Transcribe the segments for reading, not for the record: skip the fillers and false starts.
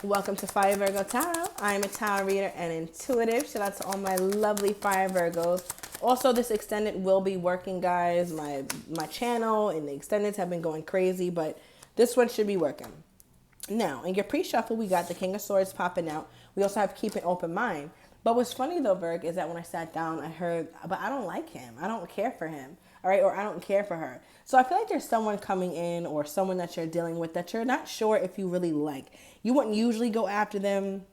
Welcome to Fire Virgo Tarot. I am a tarot reader and intuitive. Shout out to all my lovely Fire Virgos. Also, this extended will be working, guys. My channel and the extendeds have been going crazy, but this one should be working. Now, in your pre-shuffle, we got the King of Swords popping out. We also have Keep an Open Mind. But what's funny, though, Virg, is that when I sat down, I heard, but I don't like him. I don't care for him. All right, or I don't care for her. So I feel like there's someone coming in or someone that you're dealing with that you're not sure if you really like. You wouldn't usually go after them.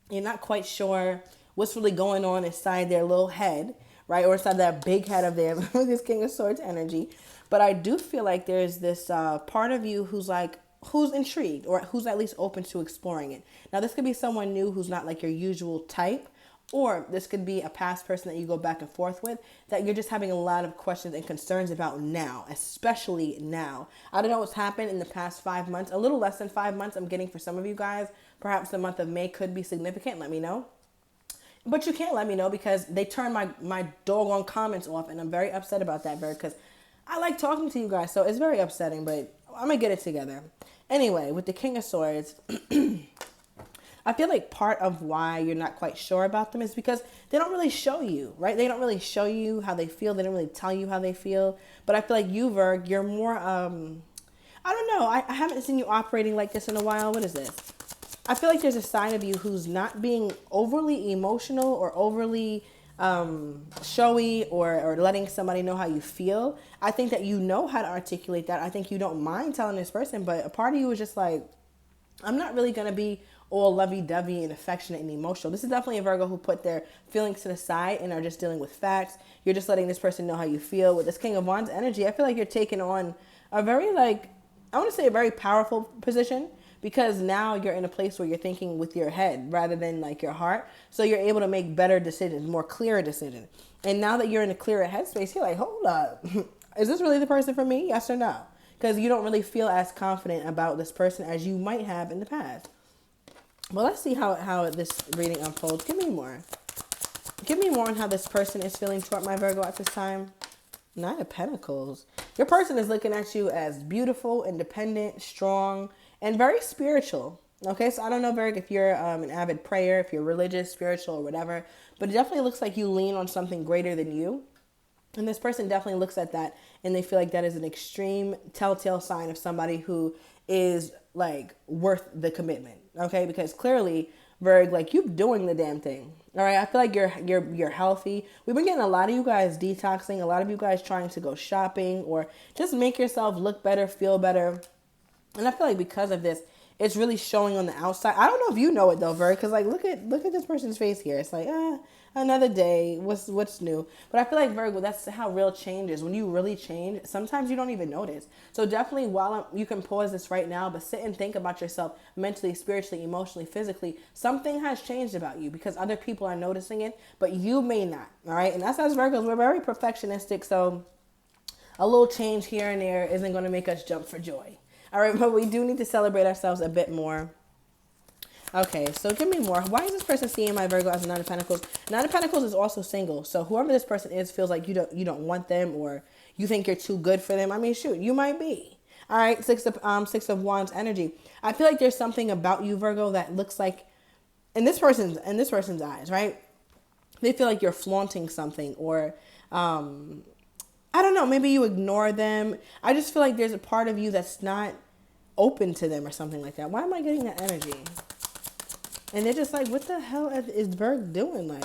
You're not quite sure what's really going on inside their little head, right? Or inside that big head of theirs with this King of Swords energy. But I do feel like there's this part of you who's intrigued or who's at least open to exploring it. Now, this could be someone new who's not like your usual type. Or this could be a past person that you go back and forth with that you're just having a lot of questions and concerns about now, especially now. I don't know what's happened in the past 5 months, a little less than 5 months I'm getting for some of you guys. Perhaps the month of May could be significant. Let me know. But you can't let me know because they turn my doggone comments off, and I'm very upset about that, Bird, because I like talking to you guys. So it's very upsetting, but I'm going to get it together. Anyway, with the King of Swords... I feel like part of why you're not quite sure about them is because they don't really show you, right? They don't really show you how they feel. They don't really tell you how they feel. But I feel like you, Virg, you're more, I don't know. I haven't seen you operating like this in a while. What is this? I feel like there's a side of you who's not being overly emotional or overly showy or letting somebody know how you feel. I think that you know how to articulate that. I think you don't mind telling this person, but a part of you is just like, I'm not really going to be all lovey-dovey and affectionate and emotional. This is definitely a Virgo who put their feelings to the side and are just dealing with facts. You're just letting this person know how you feel. With this King of Wands energy, I feel like you're taking on a very, I want to say a very powerful position because now you're in a place where you're thinking with your head rather than like your heart. So you're able to make better decisions, more clearer decisions. And now that you're in a clearer headspace, you're like, hold up. Is this really the person for me? Yes or no? Because you don't really feel as confident about this person as you might have in the past. Well, let's see how this reading unfolds. Give me more. Give me more on how this person is feeling toward my Virgo at this time. Nine of Pentacles. Your person is looking at you as beautiful, independent, strong, and very spiritual. Okay, so I don't know, Virgo, if you're an avid prayer, if you're religious, spiritual, or whatever, but it definitely looks like you lean on something greater than you. And this person definitely looks at that and they feel like that is an extreme telltale sign of somebody who is like worth the commitment. Okay, because clearly, Virg, like you're doing the damn thing. All right, I feel like you're healthy. We've been getting a lot of you guys detoxing, a lot of you guys trying to go shopping or just make yourself look better, feel better. And I feel like because of this, it's really showing on the outside. I don't know if you know it though, Virg, because like look at this person's face here. It's like another day. What's new? But I feel like Virgo, that's how real change is. When you really change, sometimes you don't even notice. So definitely, you can pause this right now, but sit and think about yourself mentally, spiritually, emotionally, physically. Something has changed about you because other people are noticing it, but you may not. All right, and that's us Virgos. We're very perfectionistic, so a little change here and there isn't going to make us jump for joy. All right, but we do need to celebrate ourselves a bit more. Okay, so give me more. Why is this person seeing my Virgo as a Nine of Pentacles? Nine of Pentacles is also single. So whoever this person is feels like you don't want them or you think you're too good for them. I mean, shoot, you might be. All right, Six of Wands energy. I feel like there's something about you, Virgo, that looks like in this person's eyes, right? They feel like you're flaunting something or I don't know, maybe you ignore them. I just feel like there's a part of you that's not open to them or something like that. Why am I getting that energy? And they're just like, what the hell is Virg doing? Like,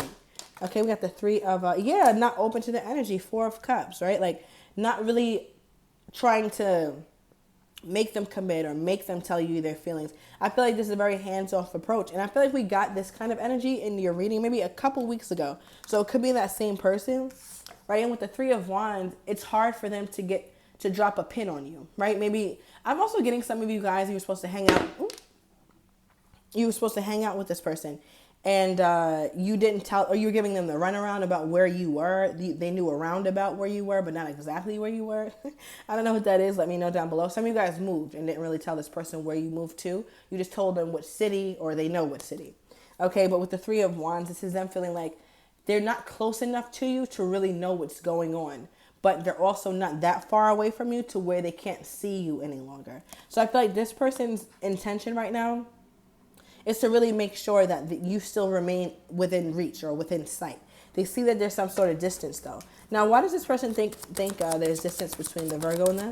okay, we got the Three of, not open to the energy. Four of Cups, right? Like, not really trying to make them commit or make them tell you their feelings. I feel like this is a very hands-off approach. And I feel like we got this kind of energy in your reading maybe a couple weeks ago. So it could be that same person, right? And with the Three of Wands, it's hard for them to drop a pin on you, right? Maybe, I'm also getting some of you guys, you were supposed to hang out. You were supposed to hang out with this person and you didn't tell, or you were giving them the runaround about where you were. They knew a roundabout where you were, but not exactly where you were. I don't know what that is. Let me know down below. Some of you guys moved and didn't really tell this person where you moved to. You just told them what city or they know what city. Okay, but with the Three of Wands, this is them feeling like they're not close enough to you to really know what's going on. But they're also not that far away from you to where they can't see you any longer. So I feel like this person's intention right now is to really make sure that you still remain within reach or within sight. They see that there's some sort of distance though. Now, why does this person think there's distance between the Virgo and them?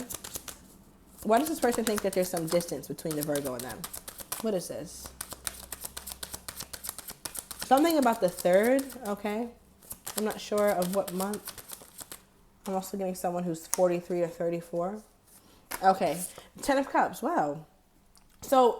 Why does this person think that there's some distance between the Virgo and them? What is this? Something about the 3rd, okay? I'm not sure of what month. I'm also getting someone who's 43 or 34. Okay, 10 of Cups, wow. So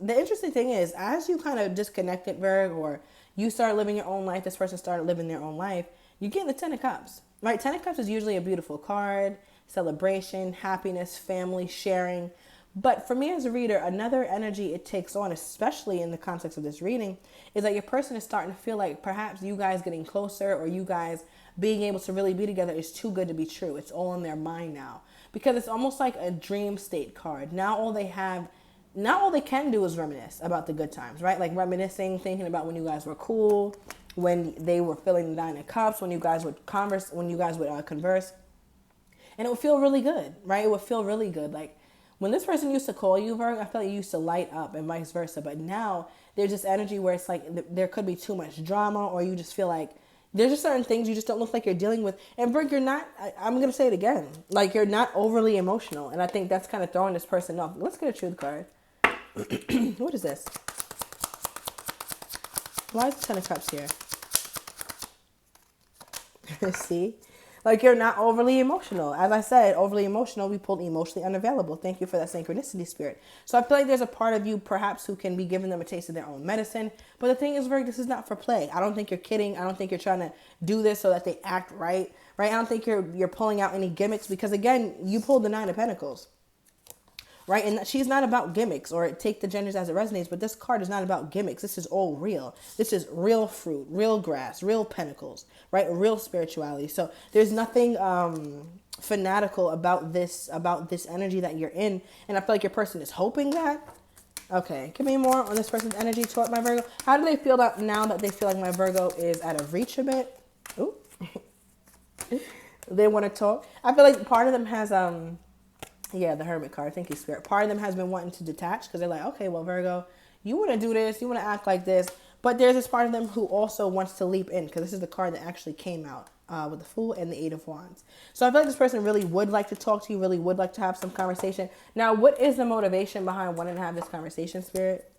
the interesting thing is, as you kind of disconnected, Virgo, or you start living your own life, this person started living their own life, you get the 10 of Cups, right? 10 of Cups is usually a beautiful card, celebration, happiness, family, sharing. But for me as a reader, another energy it takes on, especially in the context of this reading, is that your person is starting to feel like perhaps you guys getting closer or you guys being able to really be together is too good to be true. It's all in their mind now. Because it's almost like a dream state card. Now all they can do is reminisce about the good times, right? Like reminiscing, thinking about when you guys were cool, when they were feeling the 9 of Cups, when you guys would converse, and it would feel really good, right? It would feel really good. Like when this person used to call you, Virgo, I feel like you used to light up and vice versa. But now there's this energy where it's like there could be too much drama, or you just feel like there's just certain things you just don't look like you're dealing with. And Virgo, you're not, I'm going to say it again, like you're not overly emotional. And I think that's kind of throwing this person off. Let's get a truth card. What is this? Why is the 10 of Cups here? See? Like you're not overly emotional. As I said, overly emotional, we pulled emotionally unavailable. Thank you for that synchronicity, Spirit. So I feel like there's a part of you perhaps who can be giving them a taste of their own medicine. But the thing is, Virgo, this is not for play. I don't think you're kidding. I don't think you're trying to do this so that they act right. Right? I don't think you're pulling out any gimmicks, because again, you pulled the 9 of Pentacles. Right? And she's not about gimmicks, or take the genders as it resonates, but this card is not about gimmicks. This is all real. This is real fruit, real grass, real pentacles, right? Real spirituality. So there's nothing fanatical about this energy that you're in. And I feel like your person is hoping that. Okay, give me more on this person's energy toward my Virgo. How do they feel now that they feel like my Virgo is out of reach a bit? Ooh. They want to talk. I feel like part of them has yeah, the Hermit card. Thank you, Spirit. Part of them has been wanting to detach because they're like, okay, well, Virgo, you want to do this. You want to act like this. But there's this part of them who also wants to leap in, because this is the card that actually came out with the Fool and the 8 of Wands. So I feel like this person really would like to talk to you, really would like to have some conversation. Now, what is the motivation behind wanting to have this conversation, Spirit?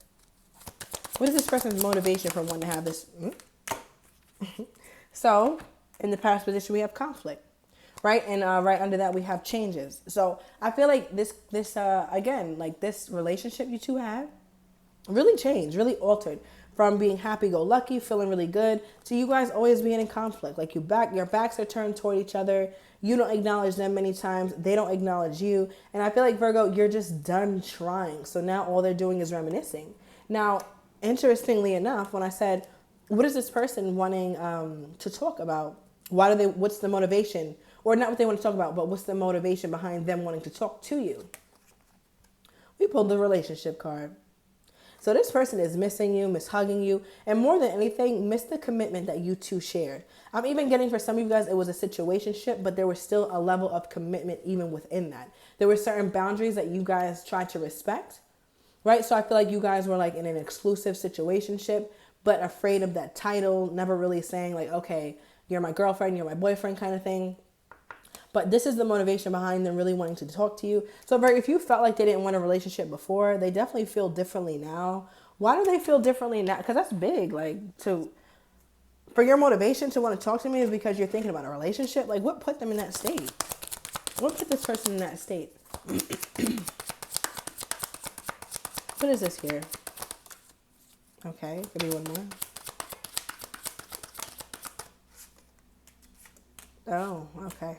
What is this person's motivation for wanting to have this? So in the past position, we have conflict. Right? And right under that, we have changes. So I feel like this again, like this relationship you two have really changed, really altered from being happy-go-lucky, feeling really good, to you guys always being in conflict. Like your backs are turned toward each other. You don't acknowledge them many times. They don't acknowledge you. And I feel like, Virgo, you're just done trying. So now all they're doing is reminiscing. Now, interestingly enough, when I said, what is this person wanting to talk about? What's the motivation? Or not what they want to talk about, but what's the motivation behind them wanting to talk to you? We pulled the relationship card. So this person is missing you, mishugging you, and more than anything, miss the commitment that you two shared. I'm even getting, for some of you guys, it was a situationship, but there was still a level of commitment even within that. There were certain boundaries that you guys tried to respect, right? So I feel like you guys were like in an exclusive situationship, but afraid of that title, never really saying like, okay, you're my girlfriend, you're my boyfriend kind of thing. But this is the motivation behind them really wanting to talk to you. So if you felt like they didn't want a relationship before, they definitely feel differently now. Why do they feel differently now? Because that's big. Like, for your motivation to want to talk to me is because you're thinking about a relationship. Like, what put them in that state? What put this person in that state? What is this here? Okay, give me one more. Oh, okay.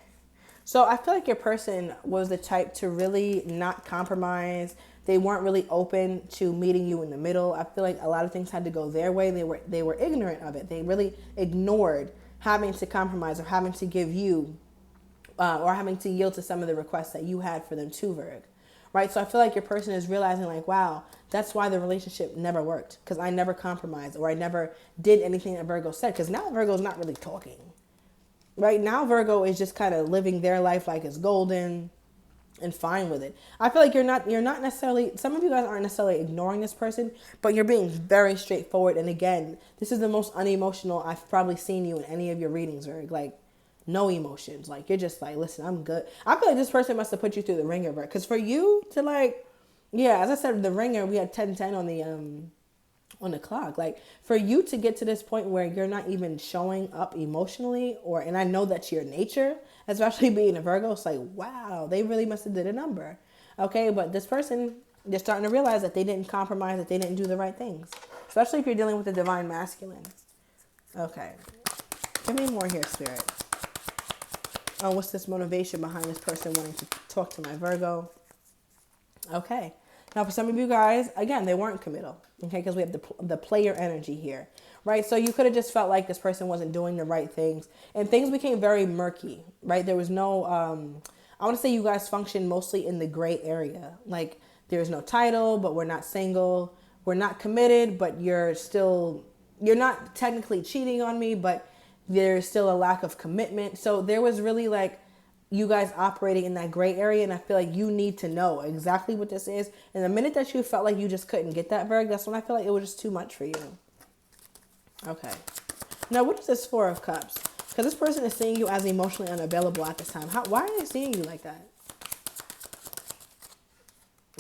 So I feel like your person was the type to really not compromise. They weren't really open to meeting you in the middle. I feel like a lot of things had to go their way. They were ignorant of it. They really ignored having to compromise or having to give you or having to yield to some of the requests that you had for them too, Virg. Right? So I feel like your person is realizing like, wow, that's why the relationship never worked, because I never compromised or I never did anything that Virgo said, because now Virgo's not really talking. Right now, Virgo is just kind of living their life like it's golden. and fine with it. I feel like you're not necessarily, some of you guys aren't necessarily ignoring this person, but you're being very straightforward. And again, this is the most unemotional I've probably seen you in any of your readings, or like no emotions. Like you're just like, listen, I'm good. I feel like this person must have put you through the ringer, because for you to like, yeah, as I said, the ringer, we had 10:10 on the clock. Like for you to get to this point where you're not even showing up emotionally, and I know that's your nature, especially being a Virgo, it's like, wow, they really must have did a number. Okay, but this person, they're starting to realize that they didn't compromise, that they didn't do the right things, especially if you're dealing with the divine masculine. Okay, give me more here, Spirit. Oh, what's this motivation behind this person wanting to talk to my Virgo? Okay. Now, for some of you guys, again, they weren't committal, okay, because we have the player energy here, right? So you could have just felt like this person wasn't doing the right things, and things became very murky, right? There was no, I want to say you guys function mostly in the gray area. Like there's no title, but we're not single. We're not committed, but you're not technically cheating on me, but there's still a lack of commitment. So there was really like, you guys operating in that gray area, and I feel like you need to know exactly what this is. And the minute that you felt like you just couldn't get that, Virgo, that's when I feel like it was just too much for you. Okay. Now, what is this Four of Cups? Because this person is seeing you as emotionally unavailable at this time. Why are they seeing you like that?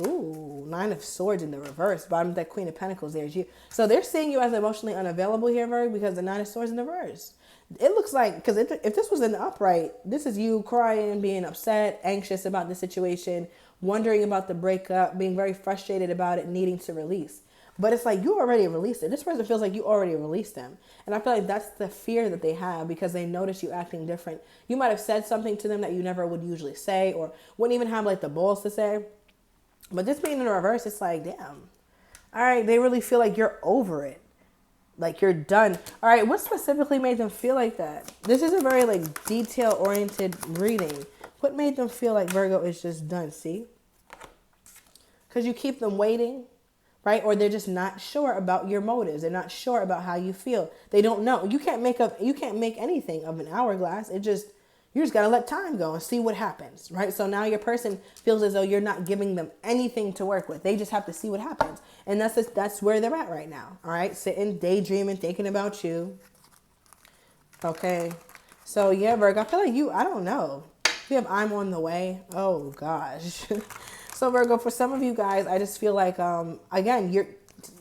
Ooh, Nine of Swords in the reverse. Bottom of that Queen of Pentacles, there's you. So they're seeing you as emotionally unavailable here, Virgo, because the Nine of Swords in the reverse. It looks like, because if this was in the upright, this is you crying, being upset, anxious about the situation, wondering about the breakup, being very frustrated about it, needing to release. But it's like you already released it. This person feels like you already released them. And I feel like that's the fear that they have, because they notice you acting different. You might have said something to them that you never would usually say, or wouldn't even have like the balls to say. But this being in the reverse, it's like, damn. All right, they really feel like you're over it. Like you're done. All right, what specifically made them feel like that? This is a very like detail-oriented reading. What made them feel like Virgo is just done? See? Because you keep them waiting, right? Or they're just not sure about your motives. They're not sure about how you feel. They don't know. You can't make anything of an hourglass. You just got to let time go and see what happens, right? So now your person feels as though you're not giving them anything to work with. They just have to see what happens. And that's where they're at right now, all right? Sitting, daydreaming, thinking about you. Okay. So, yeah, Virgo, I feel like I don't know. You have I'm on the way. Oh, gosh. So, Virgo, for some of you guys, I just feel like, again,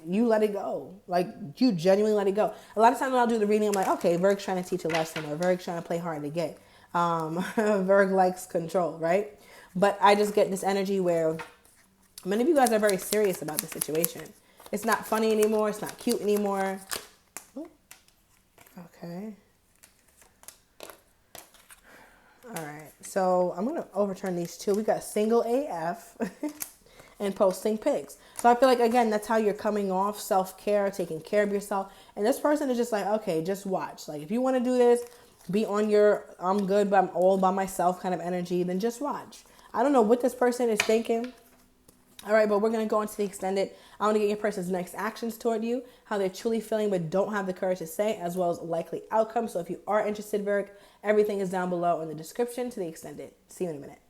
you let it go. Like, you genuinely let it go. A lot of times when I'll do the reading, I'm like, okay, Virgo's trying to teach a lesson, or Virgo's trying to play hard to get. Virgo likes control, right? But I just get this energy where many of you guys are very serious about the situation. It's not funny anymore. It's not cute anymore. Ooh. Okay. All right. So I'm going to overturn these two. We got single AF and posting pics. So I feel like, again, that's how you're coming off self-care, taking care of yourself. And this person is just like, okay, just watch. Like, if you want to do this, be on your I'm good, but I'm all by myself kind of energy, then just watch. I don't know what this person is thinking. All right, but we're going to go into the extended. I want to get your person's next actions toward you, how they're truly feeling but don't have the courage to say, as well as likely outcomes. So if you are interested, Virgo, everything is down below in the description to the extended. See you in a minute.